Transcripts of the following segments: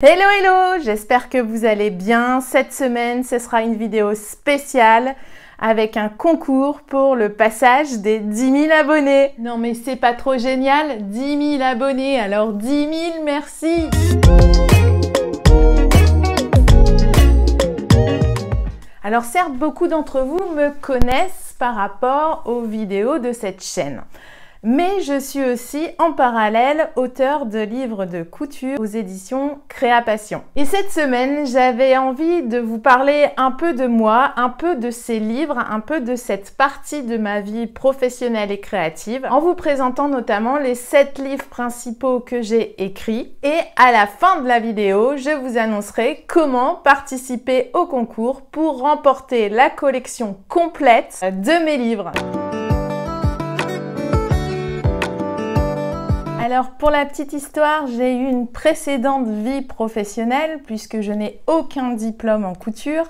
Hello hello, j'espère que vous allez bien. Cette semaine, ce sera une vidéo spéciale avec un concours pour le passage des 10 000 abonnés. Non mais c'est pas trop génial, 10 000 abonnés, alors 10 000 merci. Alors certes, beaucoup d'entre vous me connaissent par rapport aux vidéos de cette chaîne. Mais je suis aussi en parallèle auteure de livres de couture aux éditions Créapassion. Et cette semaine, j'avais envie de vous parler un peu de moi, un peu de ces livres, un peu de cette partie de ma vie professionnelle et créative, en vous présentant notamment les 7 livres principaux que j'ai écrits. Et à la fin de la vidéo, je vous annoncerai comment participer au concours pour remporter la collection complète de mes livres. Alors pour la petite histoire, j'ai eu une précédente vie professionnelle puisque je n'ai aucun diplôme en couture.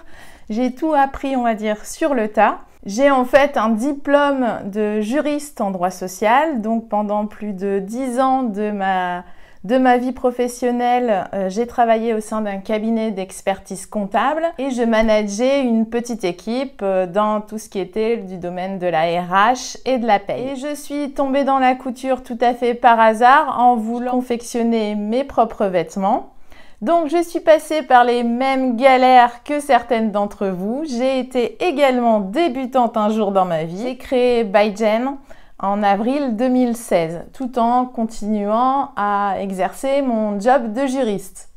J'ai tout appris, on va dire, sur le tas. J'ai en fait un diplôme de juriste en droit social, donc pendant plus de 10 ans de ma vie professionnelle, j'ai travaillé au sein d'un cabinet d'expertise comptable et je manageais une petite équipe dans tout ce qui était du domaine de la RH et de la paie. Et je suis tombée dans la couture tout à fait par hasard en voulant confectionner mes propres vêtements. Donc je suis passée par les mêmes galères que certaines d'entre vous. J'ai été également débutante un jour dans ma vie. J'ai créé By Jen en avril 2016, tout en continuant à exercer mon job de juriste.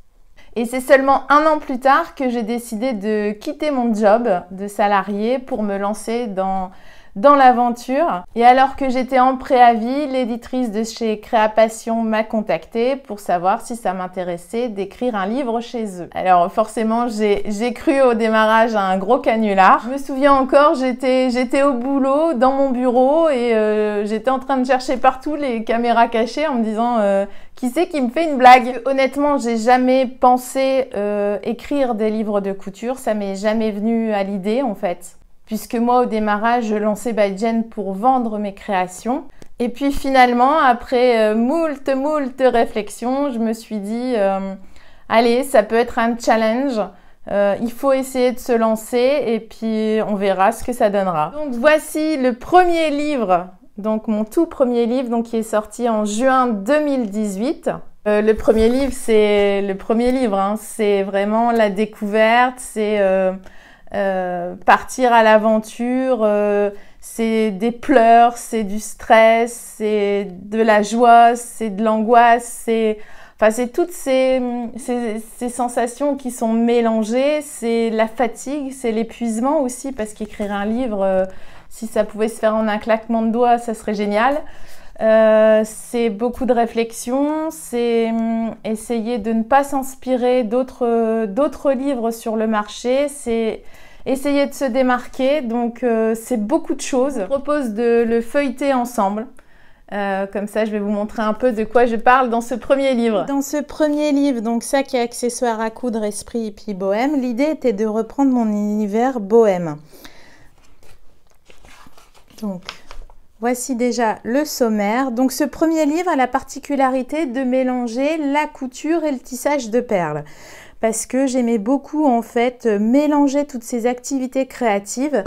Et c'est seulement un an plus tard que j'ai décidé de quitter mon job de salarié pour me lancer dans l'aventure. Et alors que j'étais en préavis, l'éditrice de chez Créapassion m'a contactée pour savoir si ça m'intéressait d'écrire un livre chez eux. Alors forcément, j'ai cru au démarrage à un gros canular. Je me souviens encore, j'étais au boulot, dans mon bureau, et j'étais en train de chercher partout les caméras cachées en me disant qui c'est qui me fait une blague? Honnêtement, j'ai jamais pensé écrire des livres de couture, ça m'est jamais venu à l'idée en fait. Puisque moi, au démarrage, je lançais By Jen pour vendre mes créations. Et puis finalement, après moult réflexions, je me suis dit, allez, ça peut être un challenge. Il faut essayer de se lancer et puis on verra ce que ça donnera. Donc voici le premier livre, donc mon tout premier livre, donc qui est sorti en juin 2018. Le premier livre, c'est le premier livre, hein, c'est vraiment la découverte, c'est partir à l'aventure, c'est des pleurs, c'est du stress, c'est de la joie, c'est de l'angoisse, c'est toutes ces sensations qui sont mélangées, c'est la fatigue, c'est l'épuisement aussi, parce qu'écrire un livre, si ça pouvait se faire en un claquement de doigts, ça serait génial. C'est beaucoup de réflexion, c'est essayer de ne pas s'inspirer d'autres livres sur le marché, c'est essayer de se démarquer, donc c'est beaucoup de choses. Je propose de le feuilleter ensemble, comme ça je vais vous montrer un peu de quoi je parle dans ce premier livre. Dans ce premier livre, donc sac et accessoires à coudre, esprit hippie bohème, l'idée était de reprendre mon univers bohème. Donc voici déjà le sommaire. Donc ce premier livre a la particularité de mélanger la couture et le tissage de perles. Parce que j'aimais beaucoup en fait mélanger toutes ces activités créatives.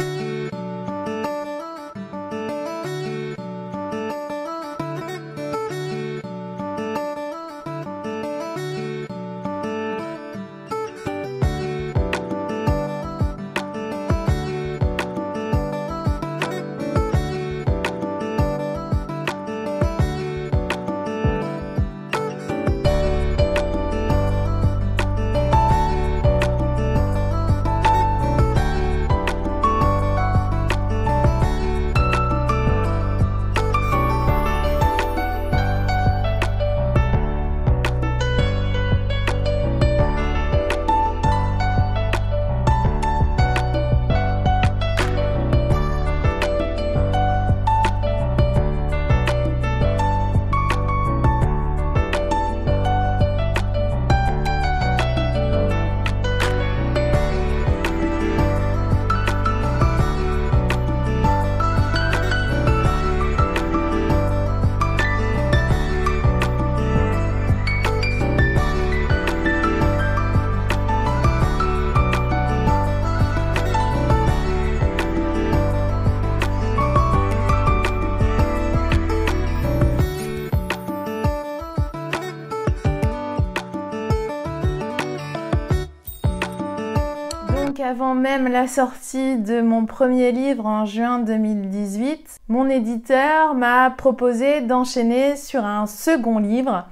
donc avant même la sortie de mon premier livre en juin 2018, mon éditeur m'a proposé d'enchaîner sur un second livre.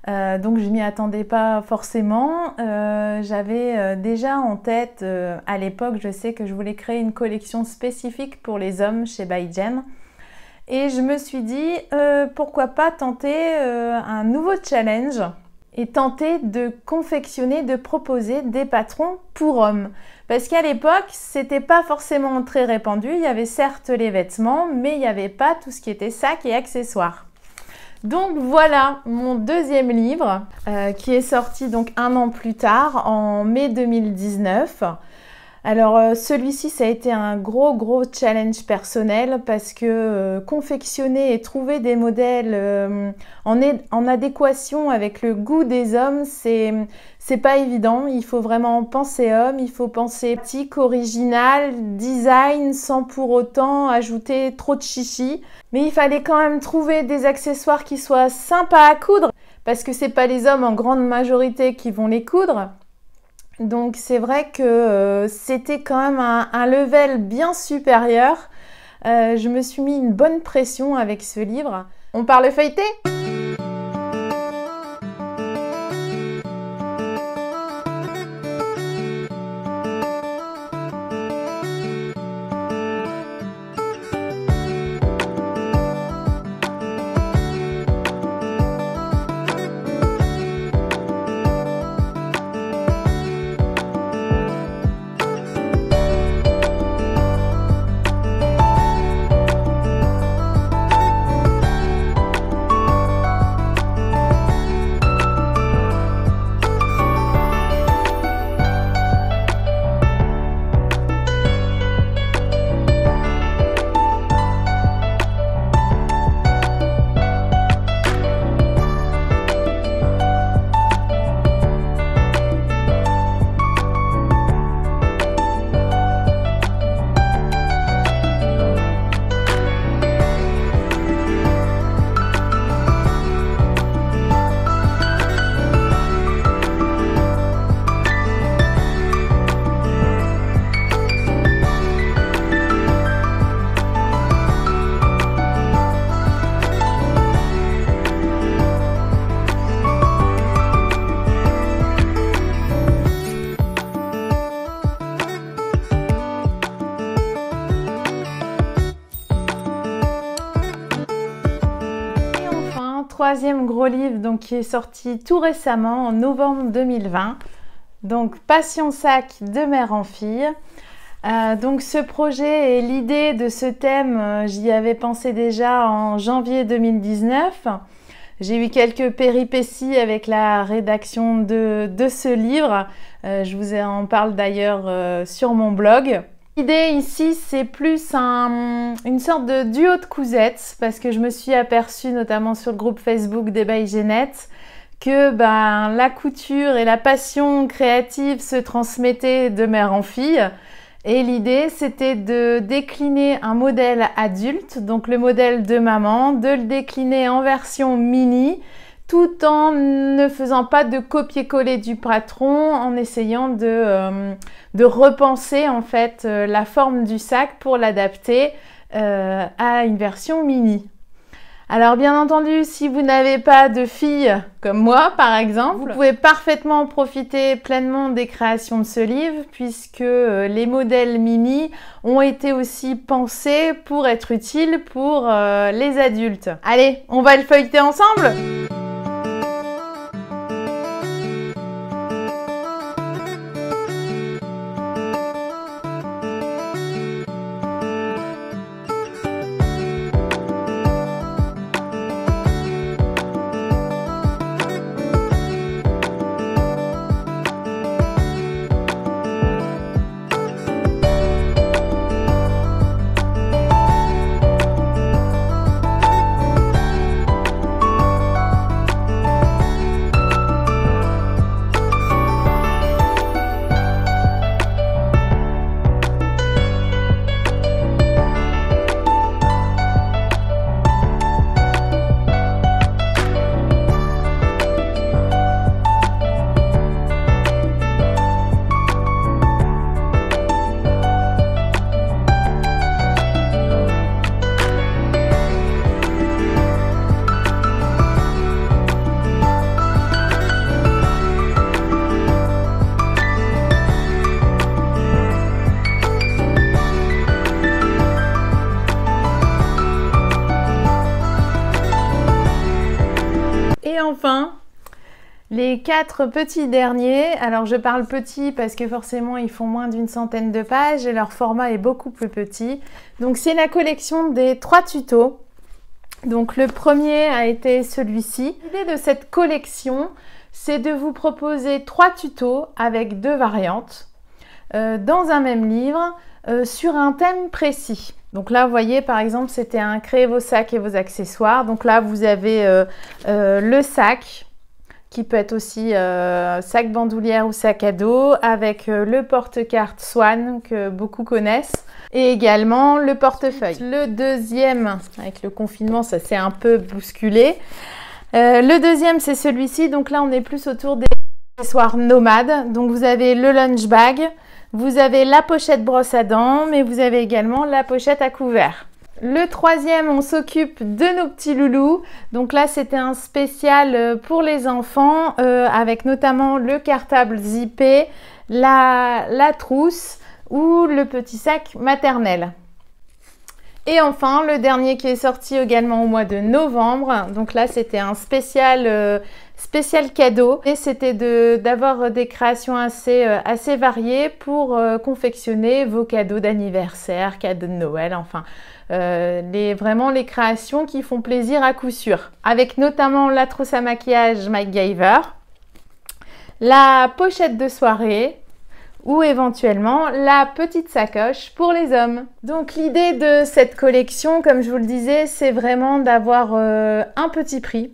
Donc je m'y attendais pas forcément. J'avais déjà en tête, à l'époque, je sais que je voulais créer une collection spécifique pour les hommes chez By Jen. Et je me suis dit, pourquoi pas tenter un nouveau challenge et tenter de confectionner, de proposer des patrons pour hommes. Parce qu'à l'époque, c'était pas forcément très répandu. Il y avait certes les vêtements, mais il n'y avait pas tout ce qui était sac et accessoires. Donc voilà mon deuxième livre qui est sorti donc 1 an plus tard, en mai 2019. Alors celui-ci, ça a été un gros challenge personnel parce que confectionner et trouver des modèles en adéquation avec le goût des hommes, c'est pas évident. Il faut vraiment penser homme, il faut penser pratique, original, design, sans pour autant ajouter trop de chichi. Mais il fallait quand même trouver des accessoires qui soient sympas à coudre parce que c'est pas les hommes en grande majorité qui vont les coudre. Donc c'est vrai que c'était quand même un level bien supérieur. Je me suis mis une bonne pression avec ce livre. On parle feuilleté ? Troisième gros livre donc, qui est sorti tout récemment en novembre 2020. Donc Passion Sac de mère en fille. Donc ce projet et l'idée de ce thème, j'y avais pensé déjà en janvier 2019. J'ai eu quelques péripéties avec la rédaction de ce livre. Je vous en parle d'ailleurs sur mon blog. L'idée ici, c'est plus une sorte de duo de cousettes parce que je me suis aperçue, notamment sur le groupe Facebook des By Jeannette, que la couture et la passion créative se transmettaient de mère en fille. Et l'idée, c'était de décliner un modèle adulte, donc le modèle de maman, de le décliner en version mini, tout en ne faisant pas de copier-coller du patron, en essayant de repenser en fait la forme du sac pour l'adapter à une version mini. Alors bien entendu, si vous n'avez pas de fille comme moi par exemple, vous pouvez parfaitement profiter pleinement des créations de ce livre puisque les modèles mini ont été aussi pensés pour être utiles pour les adultes. Allez, on va le feuilleter ensemble ? Les 4 petits derniers, alors je parle petits parce que forcément ils font moins d'une centaine de pages et leur format est beaucoup plus petit. Donc c'est la collection des 3 tutos. Donc le premier a été celui-ci. L'idée de cette collection, c'est de vous proposer 3 tutos avec 2 variantes dans un même livre sur un thème précis. Donc là, vous voyez, par exemple, c'était un créer vos sacs et vos accessoires. Donc là, vous avez le sac, qui peut être aussi sac bandoulière ou sac à dos, avec le porte-carte Swan, que beaucoup connaissent, et également le portefeuille. Le deuxième, avec le confinement, ça s'est un peu bousculé. Le deuxième, c'est celui-ci. Donc là, on est plus autour des accessoires nomades. Donc vous avez le lunch bag, vous avez la pochette brosse à dents, mais vous avez également la pochette à couvert. Le troisième, on s'occupe de nos petits loulous. Donc là, c'était un spécial pour les enfants, avec notamment le cartable zippé, la trousse ou le petit sac maternel. Et enfin, le dernier qui est sorti également au mois de novembre. Donc là, c'était un spécial cadeau. Et c'était d'avoir des créations assez variées pour confectionner vos cadeaux d'anniversaire, cadeaux de Noël, enfin... vraiment les créations qui font plaisir à coup sûr. Avec notamment la trousse à maquillage MacGyver, la pochette de soirée, ou éventuellement la petite sacoche pour les hommes. Donc l'idée de cette collection, comme je vous le disais, c'est vraiment d'avoir un petit prix.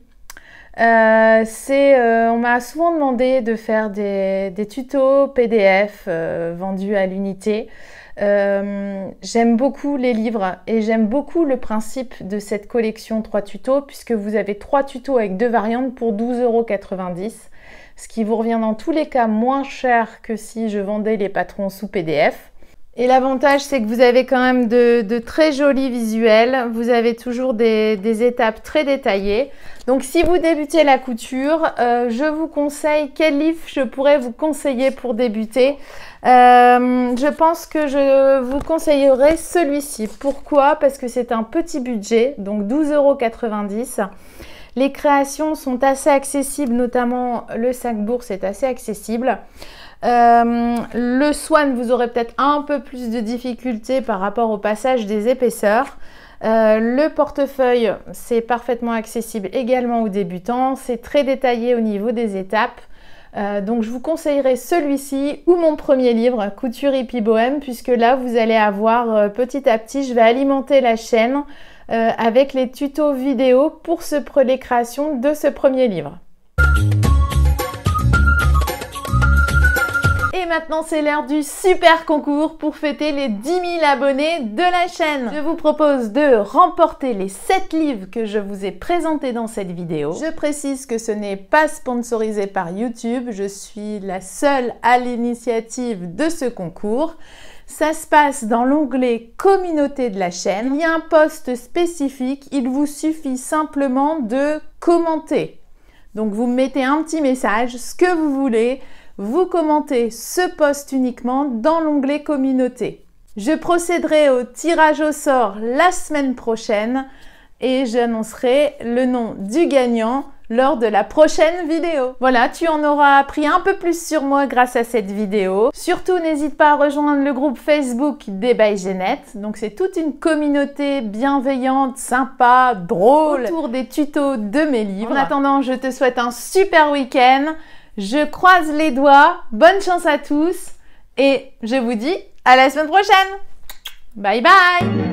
On m'a souvent demandé de faire des tutos PDF vendus à l'unité. J'aime beaucoup les livres et j'aime beaucoup le principe de cette collection 3 tutos, puisque vous avez 3 tutos avec 2 variantes pour 12,90 €. Ce qui vous revient dans tous les cas moins cher que si je vendais les patrons sous PDF. Et l'avantage, c'est que vous avez quand même de très jolis visuels. Vous avez toujours des étapes très détaillées. Donc si vous débutez la couture, je vous conseille, quel livre je pourrais vous conseiller pour débuter? Je pense que je vous conseillerais celui-ci. Pourquoi? Parce que c'est un petit budget, donc 12,90 €. Les créations sont assez accessibles, notamment le sac bourse est assez accessible. Le Swan, vous aurez peut-être un peu plus de difficultés par rapport au passage des épaisseurs. Le portefeuille, c'est parfaitement accessible également aux débutants. C'est très détaillé au niveau des étapes. Donc je vous conseillerais celui-ci ou mon premier livre, Couture Hippie Bohème, puisque là vous allez avoir petit à petit, je vais alimenter la chaîne avec les tutos vidéo pour les créations de ce premier livre. Et maintenant, c'est l'heure du super concours pour fêter les 10 000 abonnés de la chaîne. Je vous propose de remporter les 7 livres que je vous ai présentés dans cette vidéo. Je précise que ce n'est pas sponsorisé par YouTube. Je suis la seule à l'initiative de ce concours. Ça se passe dans l'onglet communauté de la chaîne. Il y a un post spécifique. Il vous suffit simplement de commenter. Donc, vous mettez un petit message, ce que vous voulez. Vous commentez ce post uniquement dans l'onglet communauté. Je procéderai au tirage au sort la semaine prochaine et j'annoncerai le nom du gagnant lors de la prochaine vidéo. Voilà, tu en auras appris un peu plus sur moi grâce à cette vidéo. Surtout, n'hésite pas à rejoindre le groupe Facebook des by Ginette. Donc, c'est toute une communauté bienveillante, sympa, drôle, autour des tutos de mes livres. En attendant, je te souhaite un super week-end. Je croise les doigts. Bonne chance à tous. Et je vous dis à la semaine prochaine. Bye bye!